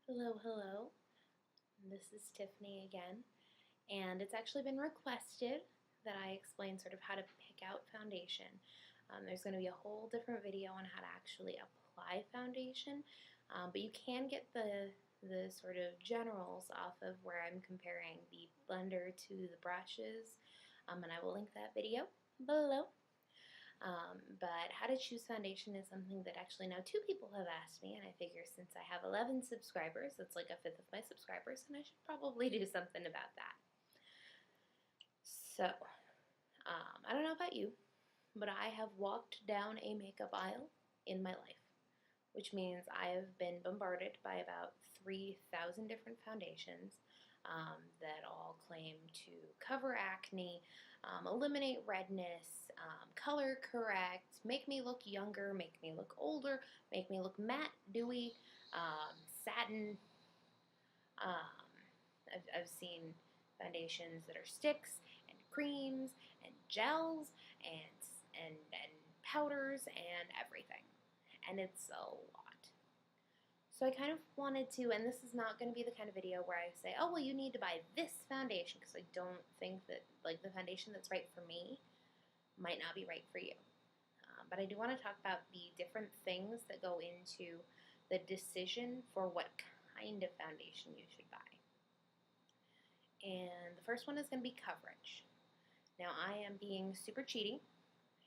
Hello, hello. This is Tiffany again, and it's actually been requested that I explain sort of how to pick out foundation. There's going to be a whole different video on how to actually apply foundation, but you can get the sort of generals off of where I'm comparing the blender to the brushes, and I will link that video below. But how to choose foundation is something that actually now two people have asked me, and I figure since I have 11 subscribers, that's like a fifth of my subscribers, and I should probably do something about that. So, I don't know about you, but I have walked down a makeup aisle in my life, which means I have been bombarded by about 3,000 different foundations that all claim to cover acne, eliminate redness, color correct, make me look younger, make me look older, make me look matte, dewy, satin. Um, I've seen foundations that are sticks and creams and gels and powders and everything, and it's a lot. So I kind of wanted to, and this is not going to be the kind of video where I say, oh, well, you need to buy this foundation, because I don't think that, like, the foundation that's right for me might not be right for you. But I do want to talk about the different things that go into the decision for what kind of foundation you should buy. And the first one is going to be coverage. Now, I am being super cheaty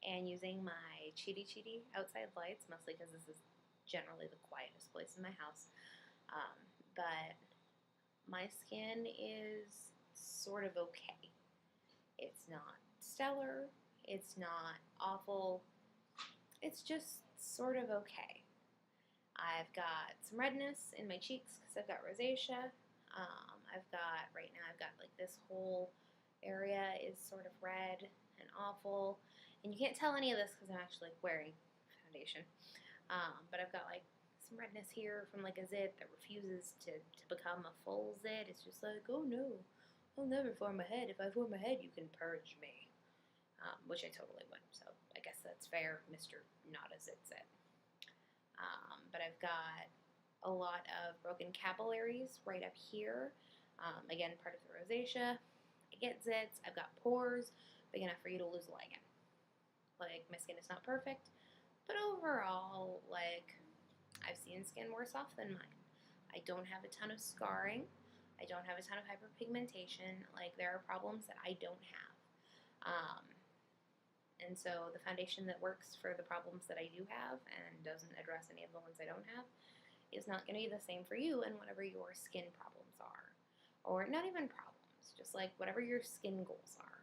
and using my cheaty outside lights, mostly because this is generally the quietest place in my house. But my skin is sort of okay. It's not stellar, it's not awful, it's just sort of okay. I've got some redness in my cheeks because I've got rosacea. Right now I've got like this whole area is sort of red and awful. And you can't tell any of this because I'm actually wearing foundation. But I've got like some redness here from like a zit that refuses to become a full zit. It's just like, oh no, I'll never form a head. If I form a head, you can purge me. Which I totally would. So I guess that's fair, Mr. Not a Zit Zit. But I've got a lot of broken capillaries right up here. Again, part of the rosacea. I get zits. I've got pores big enough for you to lose a leg in. Like, my skin is not perfect, but overall, like, I've seen skin worse off than mine. I don't have a ton of scarring. I don't have a ton of hyperpigmentation. Like, there are problems that I don't have. And so the foundation that works for the problems that I do have and doesn't address any of the ones I don't have is not going to be the same for you and whatever your skin problems are. Or not even problems, just like whatever your skin goals are.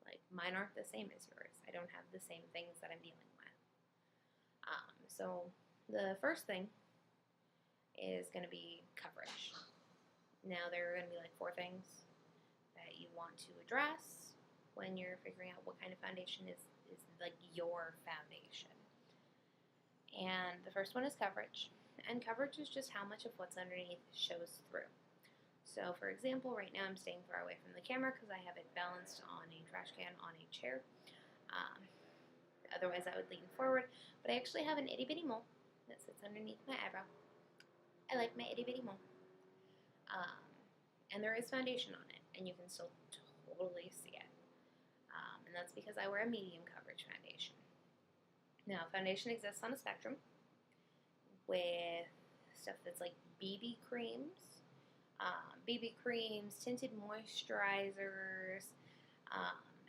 Like, mine aren't the same as yours. I don't have the same things that I'm dealing with. So the first thing is going to be coverage. Now, there are going to be like 4 things that you want to address when you're figuring out what kind of foundation is like your foundation. And the first one is coverage. And coverage is just how much of what's underneath shows through. So, for example, right now I'm staying far away from the camera because I have it balanced on a trash can on a chair. Otherwise, I would lean forward. But I actually have an itty bitty mole that sits underneath my eyebrow. I like my itty bitty mole. And there is foundation on it, and you can still totally see it. And that's because I wear a medium coverage foundation. Now, foundation exists on a spectrum with stuff that's like BB creams, tinted moisturizers,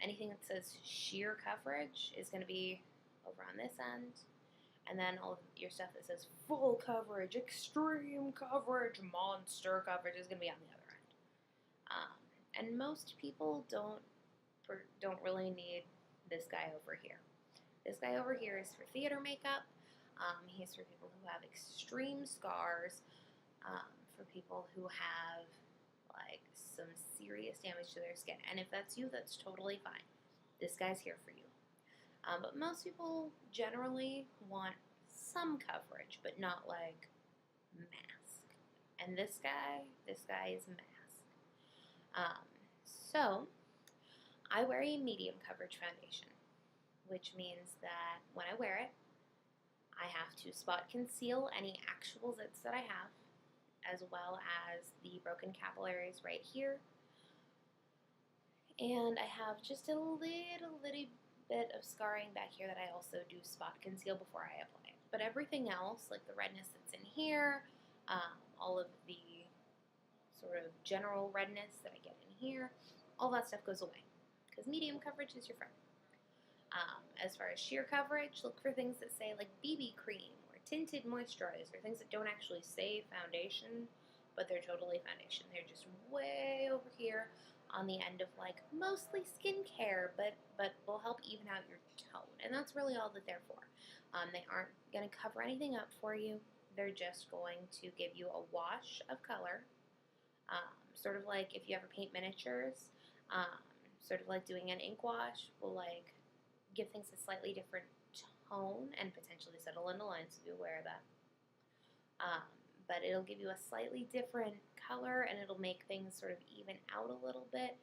anything that says sheer coverage is going to be over on this end. And then all of your stuff that says full coverage, extreme coverage, monster coverage is going to be on the other end. And most people don't really need this guy over here. This guy over here is for theater makeup. He's for people who have extreme scars, for people who have like some serious damage to their skin. And if that's you, that's totally fine. This guy's here for you. But most people generally want some coverage, but not like mask. And this guy is mask. So I wear a medium coverage foundation, which means that when I wear it, I have to spot conceal any actual zits that I have. as well as the broken capillaries right here. And I have just a little bit of scarring back here that I also do spot conceal before I apply it. But everything else, like the redness that's in here, all of the sort of general redness that I get in here, all that stuff goes away because medium coverage is your friend. As far as sheer coverage, look for things that say like BB cream or tinted moisturizer, things that don't actually say foundation, but they're totally foundation. They're just way over here on the end of like mostly skincare, but will help even out your tone. And that's really all that they're for. They aren't going to cover anything up for you. They're just going to give you a wash of color, sort of like if you ever paint miniatures, sort of like doing an ink wash will like give things a slightly different tone and potentially settle into lines, so be aware of that. But it'll give you a slightly different color and it'll make things sort of even out a little bit,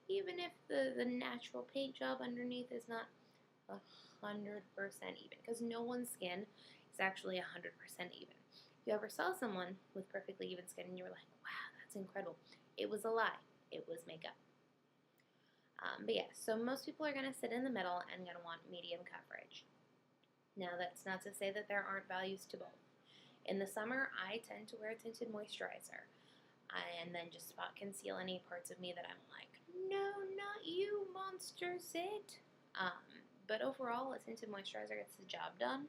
even if the natural paint job underneath is not 100% even, because no one's skin is actually 100% even. If you ever saw someone with perfectly even skin and you were like, wow, that's incredible, it was a lie. It was makeup. But yeah, so most people are going to sit in the middle and going to want medium coverage. Now, that's not to say that there aren't values to both. In the summer, I tend to wear a tinted moisturizer and then just spot conceal any parts of me that I'm like, no, not you, monster, sit. But overall, a tinted moisturizer gets the job done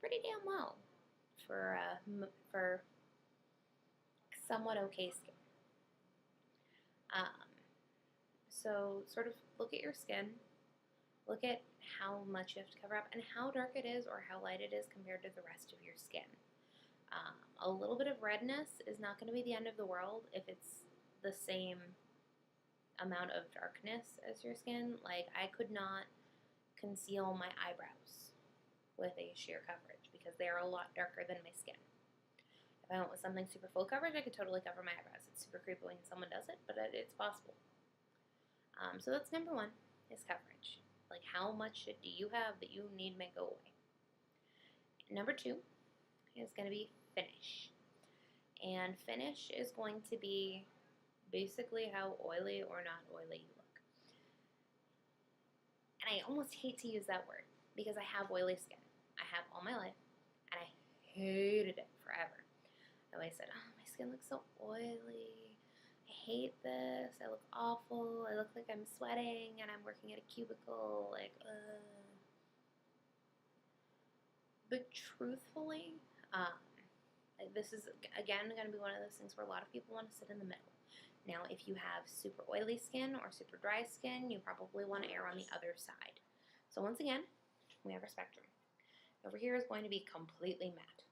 pretty damn well for somewhat okay skin. So sort of look at your skin, look at how much you have to cover up and how dark it is or how light it is compared to the rest of your skin. A little bit of redness is not going to be the end of the world if it's the same amount of darkness as your skin. Like, I could not conceal my eyebrows with a sheer coverage because they are a lot darker than my skin. If I went with something super full coverage, I could totally cover my eyebrows. It's super creepy when someone does it, but it's possible. So that's number one, is coverage. Like, how much do you have that you need to make go away? Number two is going to be finish. And finish is going to be basically how oily or not oily you look. And I almost hate to use that word because I have oily skin. I have all my life, and I hated it forever. I always said, oh, my skin looks so oily. I hate this. I look awful. I look like I'm sweating and I'm working at a cubicle. Like, But truthfully, this is, again, going to be one of those things where a lot of people want to sit in the middle. Now, if you have super oily skin or super dry skin, you probably want to err on the other side. So once again, we have our spectrum. Over here is going to be completely matte.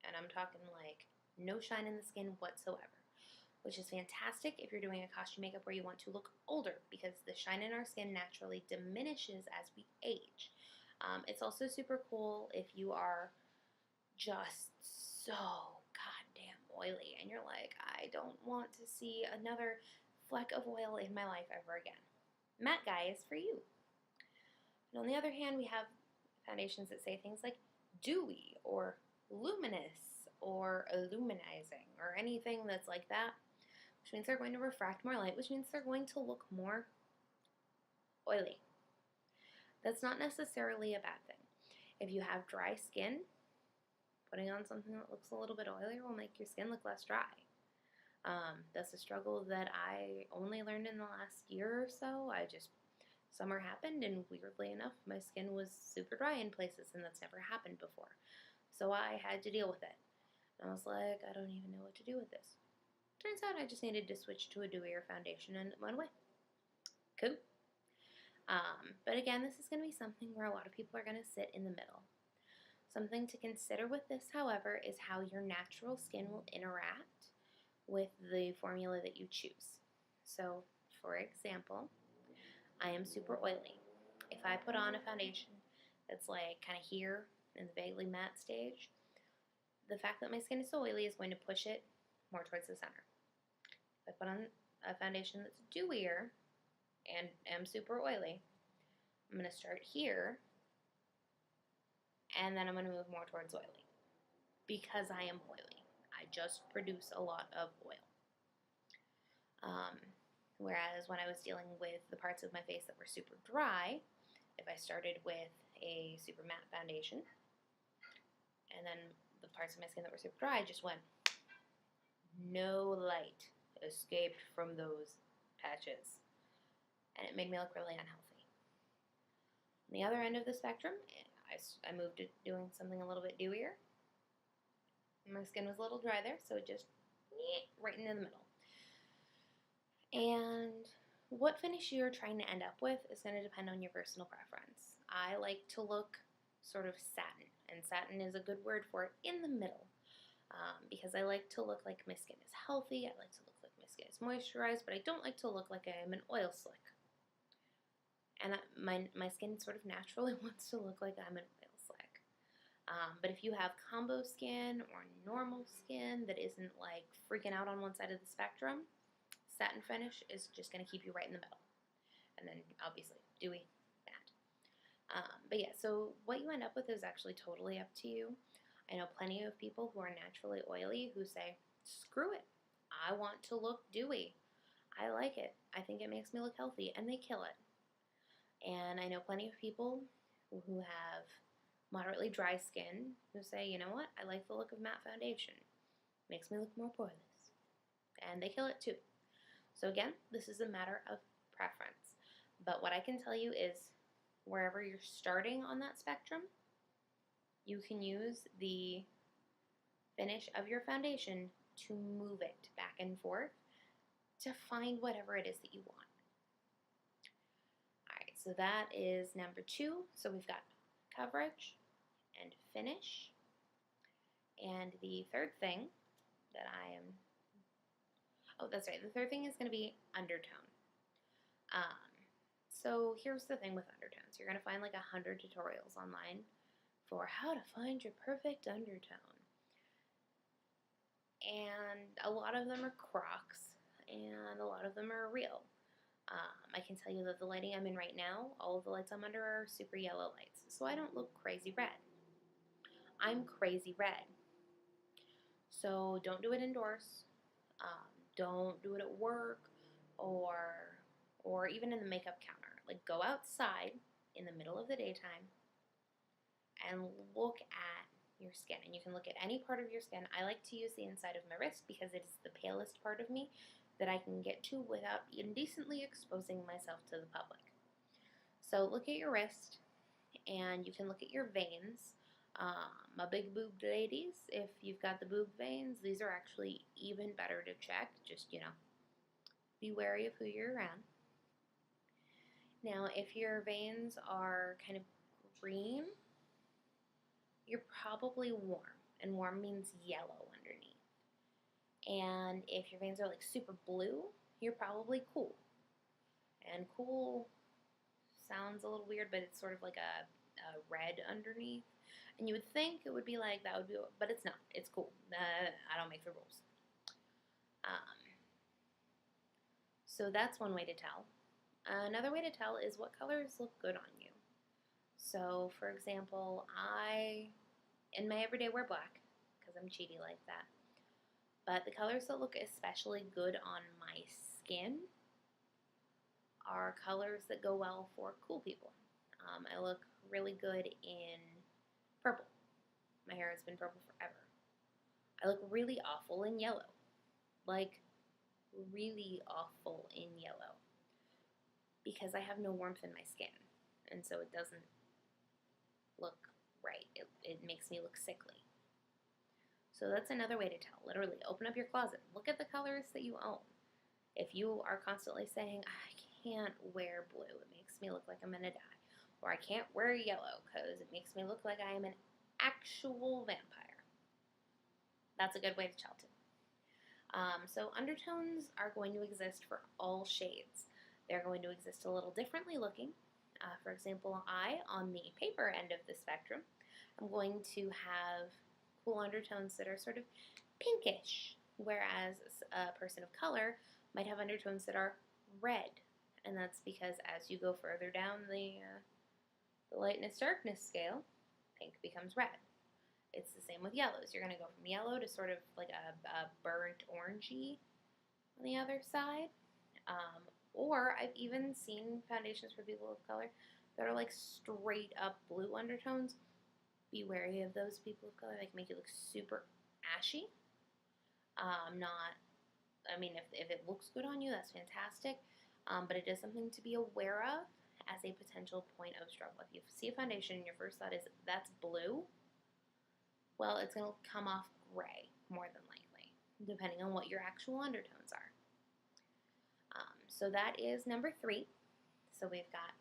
And I'm talking like no shine in the skin whatsoever, which is fantastic if you're doing a costume makeup where you want to look older because the shine in our skin naturally diminishes as we age. It's also super cool if you are just so goddamn oily and you're like, I don't want to see another fleck of oil in my life ever again. Matte Guy is for you. And on the other hand, we have foundations that say things like dewy or luminous or illuminizing or anything that's like that, which means they're going to refract more light, which means they're going to look more oily. That's not necessarily a bad thing. If you have dry skin, putting on something that looks a little bit oilier will make your skin look less dry. That's a struggle that I only learned in the last year or so. Summer happened, and weirdly enough, my skin was super dry in places, and that's never happened before. So I had to deal with it. And I was like, I don't even know what to do with this. Turns out I just needed to switch to a dewier foundation, and it went away. Cool. But again, this is going to be something where a lot of people are going to sit in the middle. Something to consider with this, however, is how your natural skin will interact with the formula that you choose. So, for example, I am super oily. If I put on a foundation that's like kind of here in the vaguely matte stage, the fact that my skin is so oily is going to push it more towards the center. If I put on a foundation that's dewier and am super oily, I'm going to start here, and then I'm going to move more towards oily. Because I am oily. I just produce a lot of oil. Whereas when I was dealing with the parts of my face that were super dry, if I started with a super matte foundation, and then the parts of my skin that were super dry just went, no light escaped from those patches, and it made me look really unhealthy. On the other end of the spectrum, I moved to doing something a little bit dewier. My skin was a little dry there, so it just right in the middle. And what finish you're trying to end up with is going to depend on your personal preference. I like to look sort of satin, and satin is a good word for it, in the middle, because I like to look like my skin is healthy, I like to look like my skin is moisturized, but I don't like to look like I'm an oil slick. And my skin sort of naturally wants to look like I'm an oil slick. But if you have combo skin or normal skin that isn't like freaking out on one side of the spectrum, satin finish is just going to keep you right in the middle. And then obviously dewy, matte. But yeah, so what you end up with is actually totally up to you. I know plenty of people who are naturally oily who say, screw it, I want to look dewy. I like it. I think it makes me look healthy, and they kill it. And I know plenty of people who have moderately dry skin who say, you know what, I like the look of matte foundation. Makes me look more poreless. And they kill it too. So again, this is a matter of preference. But what I can tell you is wherever you're starting on that spectrum, you can use the finish of your foundation to move it back and forth to find whatever it is that you want. Alright, so that is number 2. So we've got coverage and finish. And the third thing that that's right, the third thing is going to be undertone. So here's the thing with undertones. You're going to find like 100 tutorials online for how to find your perfect undertone. And a lot of them are crocs, and a lot of them are real. I can tell you that the lighting I'm in right now, all of the lights I'm under are super yellow lights, so I don't look crazy red. I'm crazy red. So don't do it indoors. Don't do it at work or even in the makeup counter. Like, go outside in the middle of the daytime and look at your skin. And you can look at any part of your skin. I like to use the inside of my wrist because it is the palest part of me that I can get to without indecently exposing myself to the public. So look at your wrist, and you can look at your veins. My big boobed ladies, if you've got the boob veins, these are actually even better to check. Just, be wary of who you're around. Now, if your veins are kind of green, you're probably warm, and warm means yellow underneath. And if your veins are like super blue, you're probably cool. And cool sounds a little weird, but it's sort of like a red underneath. And you would think it would be like that would be, but it's not. It's cool. I don't make the rules. So that's one way to tell. Another way to tell is what colors look good on you. So, for example, in my everyday, wear black because I'm cheaty like that. But the colors that look especially good on my skin are colors that go well for cool people. I look really good in purple. My hair has been purple forever. I look really awful in yellow. Like, really awful in yellow. Because I have no warmth in my skin. And so it doesn't look right. It makes me look sickly. So that's another way to tell. Literally, open up your closet. Look at the colors that you own. If you are constantly saying, I can't wear blue, it makes me look like I'm going to die. Or I can't wear yellow because it makes me look like I am an actual vampire. That's a good way to tell too. So undertones are going to exist for all shades. They're going to exist a little differently looking. For example, on the paper end of the spectrum, I'm going to have cool undertones that are sort of pinkish, whereas a person of color might have undertones that are red. And that's because as you go further down the lightness darkness scale, pink becomes red. It's the same with yellows. You're going to go from yellow to sort of like a burnt orangey on the other side. Or I've even seen foundations for people of color that are like straight up blue undertones. Be wary of those people of color. They can make you look super ashy. Not, I mean, if it looks good on you, that's fantastic. But it is something to be aware of as a potential point of struggle. If you see a foundation and your first thought is that's blue, well, it's going to come off gray more than likely, depending on what your actual undertones are. So that is number 3. So we've got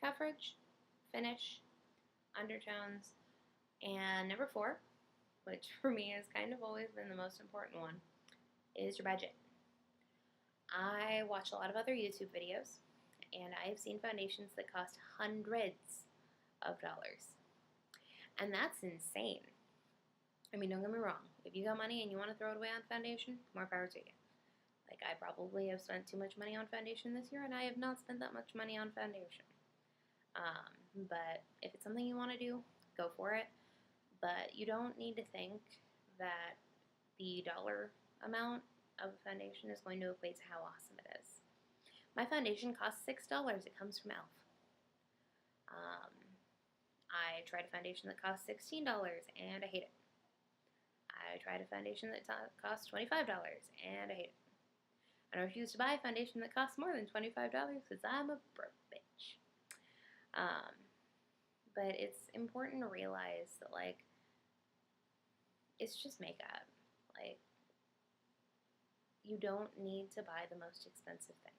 coverage, finish, undertones, and number 4, which for me has kind of always been the most important one, is your budget. I watch a lot of other YouTube videos, and I've seen foundations that cost hundreds of dollars. And that's insane. I mean, don't get me wrong. If you got money and you want to throw it away on foundation, more power to you. Like, I probably have spent too much money on foundation this year, and I have not spent that much money on foundation. But if it's something you want to do, go for it. But you don't need to think that the dollar amount of a foundation is going to equate to how awesome it is. My foundation costs $6. It comes from e.l.f. I tried a foundation that cost $16, and I hate it. I tried a foundation that cost $25, and I hate it. I refuse to buy a foundation that costs more than $25 because I'm a broke bitch. But it's important to realize that, like, it's just makeup. Like, you don't need to buy the most expensive thing.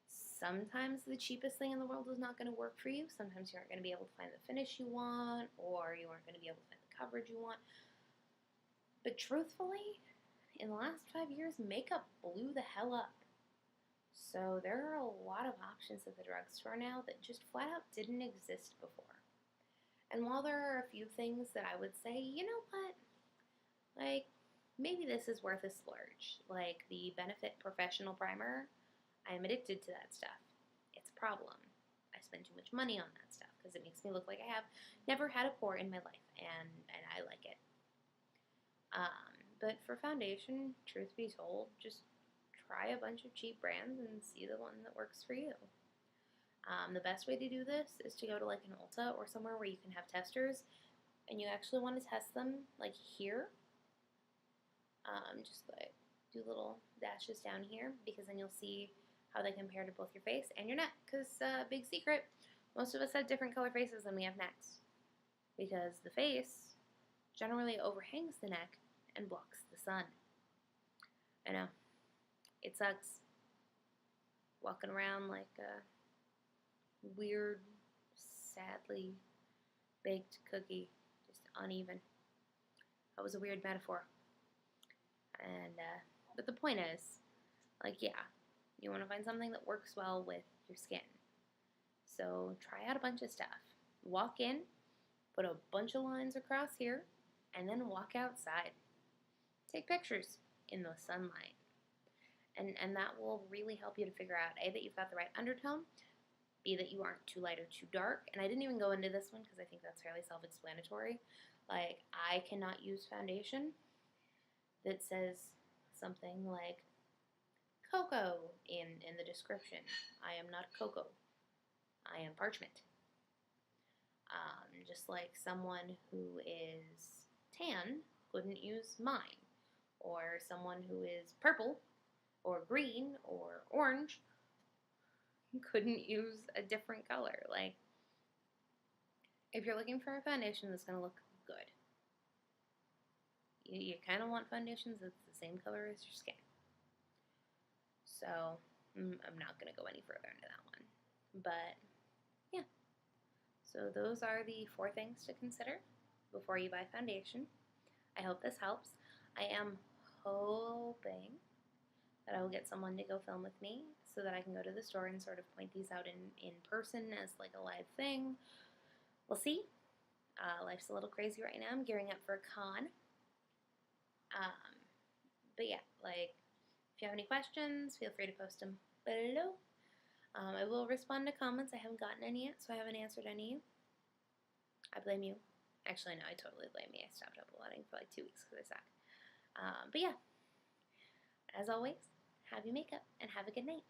Sometimes the cheapest thing in the world is not going to work for you. Sometimes you aren't going to be able to find the finish you want, or you aren't going to be able to find the coverage you want. But truthfully, in the last 5 years, makeup blew the hell up. So there are a lot of options at the drugstore now that just flat out didn't exist before. And while there are a few things that I would say, you know what, like, maybe this is worth a splurge. Like the Benefit Professional Primer, I am addicted to that stuff. It's a problem. I spend too much money on that stuff because it makes me look like I have never had a pore in my life, and I like it. But for foundation, truth be told, just try a bunch of cheap brands and see the one that works for you. The best way to do this is to go to like an Ulta or somewhere where you can have testers, and you actually want to test them like here. Just like do little dashes down here, because then you'll see how they compare to both your face and your neck. Because big secret, most of us have different color faces than we have necks, because the face generally overhangs the neck and blocks the sun. I know, it sucks walking around like a weird, sadly baked cookie, just uneven. That was a weird metaphor. And but the point is, like, yeah, you want to find something that works well with your skin. So try out a bunch of stuff. Walk in, put a bunch of lines across here, and then walk outside. Take pictures in the sunlight. And that will really help you to figure out, A, that you've got the right undertone, B, that you aren't too light or too dark. And I didn't even go into this one because I think that's fairly self-explanatory. Like, I cannot use foundation that says something like cocoa in the description. I am not cocoa. I am parchment. Just like someone who is tan couldn't use mine. Or someone who is purple or green or orange couldn't use a different color. Like, if you're looking for a foundation that's going to look good, you kind of want foundations that's the same color as your skin. So, I'm not going to go any further into that one. But, yeah. So those are the 4 things to consider before you buy foundation. I hope this helps. I am hoping that I will get someone to go film with me so that I can go to the store and sort of point these out in person as like a live thing. We'll see. Life's a little crazy right now. I'm gearing up for a con. But yeah, like, if you have any questions, feel free to post them below. I will respond to comments. I haven't gotten any yet, so I haven't answered any of you. I blame you. Actually, no, I totally blame me. I stopped uploading for like 2 weeks because I suck. But yeah, as always, have your makeup and have a good night.